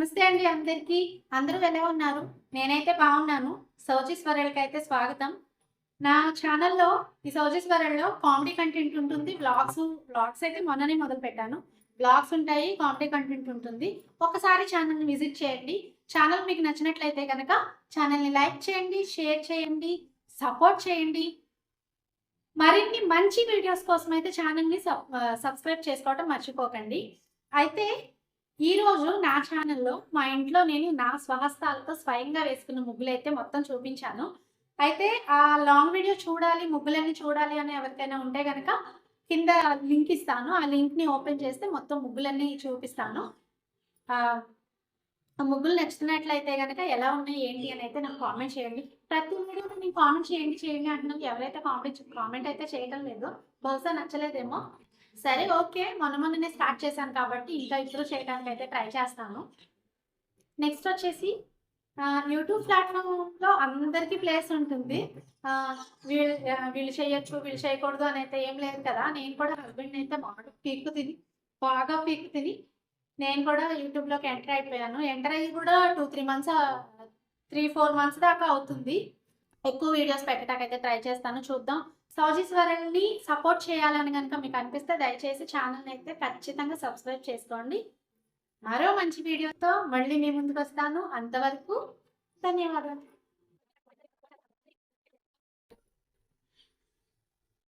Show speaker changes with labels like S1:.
S1: నమస్తే అండి అందరికీ. అందరూ ఎలా ఉన్నారు? నేనైతే బాగున్నాను. సౌజీస్ వరల్డ్‌కి అయితే స్వాగతం. నా ఛానల్‌లో ఈ సౌజీస్ వరల్డ్‌లో కామెడీ కంటెంట్ ఉంటుంది. వ్లాగ్స్ అయితే మొన్ననే మొదలుపెట్టాను. వ్లాగ్స్ ఉంటాయి, కామెడీ కంటెంట్ ఉంటుంది. ఒక్కసారి ఛానల్‌ని విజిట్ చేయండి. ఛానల్ మీకు నచ్చినట్లయితే గనక ఛానల్‌ని లైక్ చేయండి, షేర్ చేయండి, సపోర్ట్ చేయండి. మరిన్ని మంచి వీడియోస్ కోసం అయితే ఛానల్‌ని సబ్స్క్రైబ్ చేసుకోవడం మర్చిపోకండి. అయితే ఈరోజు నా ఛానల్‌లో మా ఇంట్లో నేను నా స్వహస్తాలతో స్వయంగా వేసుకున్న ముగ్గులైతే మొత్తం చూపించాను. అయితే ఆ లాంగ్ వీడియో చూడాలి, ముగ్గులన్నీ చూడాలి అని ఎవరికైనా ఉంటే గనక కింద లింక్ ఇస్తాను. ఆ లింక్‌ని ఓపెన్ చేస్తే మొత్తం ముగ్గులన్నీ చూపిస్తాను. ఆహ్, ఆ ముగ్గులు నచ్చినట్లయితే గనక ఎలా ఉన్నాయి, ఏంటి అని అయితే నాకు కామెంట్ చేయండి. ప్రతి వీడియోలో నేను కామెంట్ చేయండి అంటున్నాను. ఎవరైతే కామెంట్ అయితే చేయడం లేదు. బహుశా నచ్చలేదేమో. సరే ఓకే. మొన్ననే స్టార్ట్ చేశాను కాబట్టి ఇంకా ఇంప్రూవ్ చేయడానికైతే ట్రై చేస్తాను. నెక్స్ట్ వచ్చేసి యూట్యూబ్ ప్లాట్‌ఫామ్‌లో అందరికీ ప్లేస్ ఉంటుంది. వీళ్ళు చేయొచ్చు, వీళ్ళు చేయకూడదు అని అయితే ఏం లేదు కదా! నేను కూడా హస్బెండ్‌నైతే బాగా పీకు తిని నేను కూడా యూట్యూబ్‌లోకి ఎంటర్ అయిపోయాను. ఎంటర్ అయ్యి కూడా 3 మంత్స్ 4 మంత్స్ దాకా అవుతుంది. ఎక్కువ వీడియోస్ పెట్టడానికైతే ట్రై చేస్తాను. చూద్దాం. సౌజీస్ వరల్డ్‌ని సపోర్ట్ చేయాలని గనుక మీకు అనిపిస్తే దయచేసి ఛానల్‌ని అయితే ఖచ్చితంగా సబ్స్క్రైబ్ చేసుకోండి. మరో మంచి వీడియోతో మళ్ళీ మీ ముందుకొస్తాను. అంతవరకు ధన్యవాదాలు.